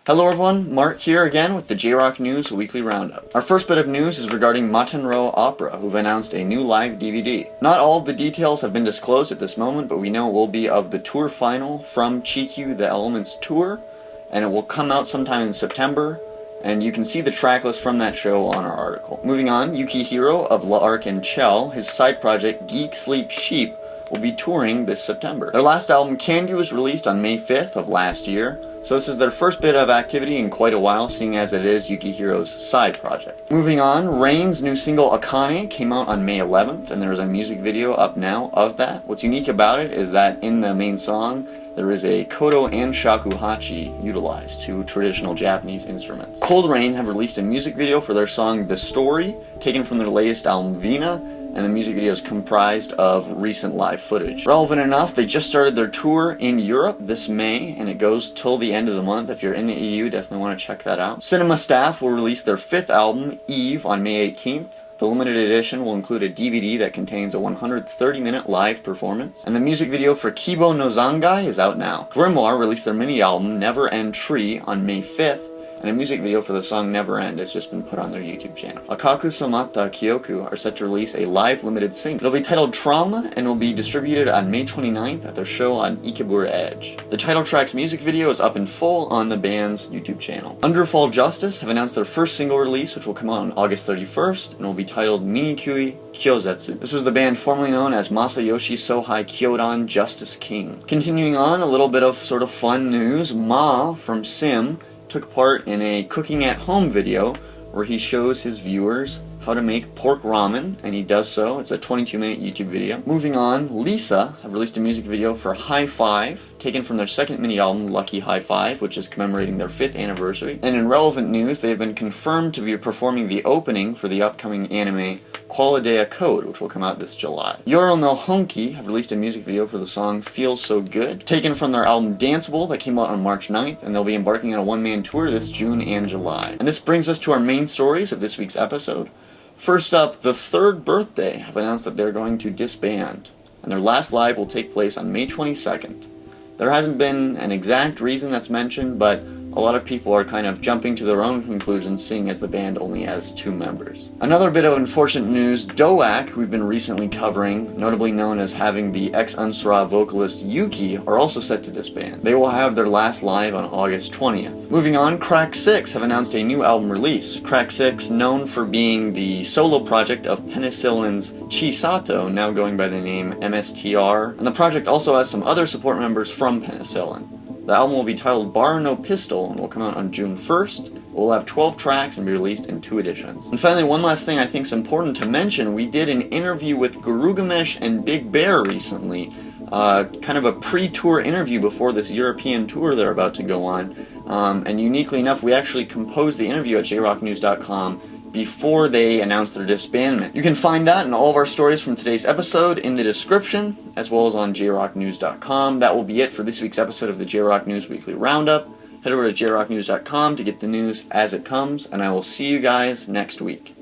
Hello everyone, Mark here again with the Jrock News Weekly Roundup. Our first bit of news is regarding Matenrou Opera, who've announced a new live DVD. Not all of the details have been disclosed at this moment, but we know it will be of the tour final from Chikyu The Elements TOUR, and it will come out sometime in September, and you can see the tracklist from that show on our article. Moving on, Yukihiro of l'Arc En Ciel, his side project Geek, Sleep, Sheep, will be touring this September. Their last album, Candy, was released on May 5th of last year, so this is their first bit of activity in quite a while, seeing as it is Yukihiro's side project. Moving on, Rain's new single AKANE came out on May 11th, and there is a music video up now of that. What's unique about it is that in the main song, there is a koto and shakuhachi utilized, two traditional Japanese instruments. Coldrain have released a music video for their song The Story, taken from their latest album Vina, and the music video is comprised of recent live footage. Relevant enough, they just started their tour in Europe this May, and it goes till the end of the month. If you're in the EU, definitely want to check that out. Cinema Staff will release their 5th album, Eve, on May 18th. The limited edition will include a DVD that contains a 130-minute live performance, and the music video for Kibo no Zangai is out now. GRIMOIRE released their mini-album, Never End Tree, on May 5th, and a music video for the song Never End has just been put on their YouTube channel. Akaku Somatta Kioku are set to release a live limited single. It'll be titled Trauma and will be distributed on May 29th at their show on Ikebura Edge. The title track's music video is up in full on the band's YouTube channel. Underfall Justice have announced their first single release, which will come out on August 31st and will be titled Minikui Kyozetsu. This was the band formerly known as Masayoshi Sohei Kyodan Justice King. Continuing on, a little bit of sort of fun news, Ma from Sim took part in a cooking at home video where he shows his viewers how to make pork ramen, and he does so. It's a 22-minute YouTube video. Moving on, Lisa have released a music video for High Five, taken from their second mini-album, Lucky High Five, which is commemorating their 5th anniversary. And in relevant news, they have been confirmed to be performing the opening for the upcoming anime Qualidea Code, which will come out this July. Yoro no Honki have released a music video for the song Feels So Good, taken from their album Danceable that came out on March 9th, and they'll be embarking on a one-man tour this June and July. And this brings us to our main stories of this week's episode. First up, the Third Birthday have announced that they're going to disband, and their last live will take place on May 22nd. There hasn't been an exact reason that's mentioned, but a lot of people are kind of jumping to their own conclusions, seeing as the band only has 2 members. Another bit of unfortunate news, DOAK, we've been recently covering, notably known as having the ex-Unsura vocalist Yuki, are also set to disband. They will have their last live on August 20th. Moving on, Crack6 have announced a new album release. Crack6, known for being the solo project of PENICILLIN's Chisato, now going by the name MSTR, and the project also has some other support members from PENICILLIN. The album will be titled Bara no Pistol and will come out on June 1st. It will have 12 tracks and be released in 2 editions. And finally, one last thing I think is important to mention, we did an interview with Garugamesh and Big Bear recently, kind of a pre-tour interview before this European tour they're about to go on, and uniquely enough, we actually composed the interview at jrocknews.com before they announced their disbandment. You can find that and all of our stories from today's episode in the description, as well as on jrocknews.com. That will be it for this week's episode of the Jrock News Weekly Roundup. Head over to jrocknews.com to get the news as it comes, and I will see you guys next week.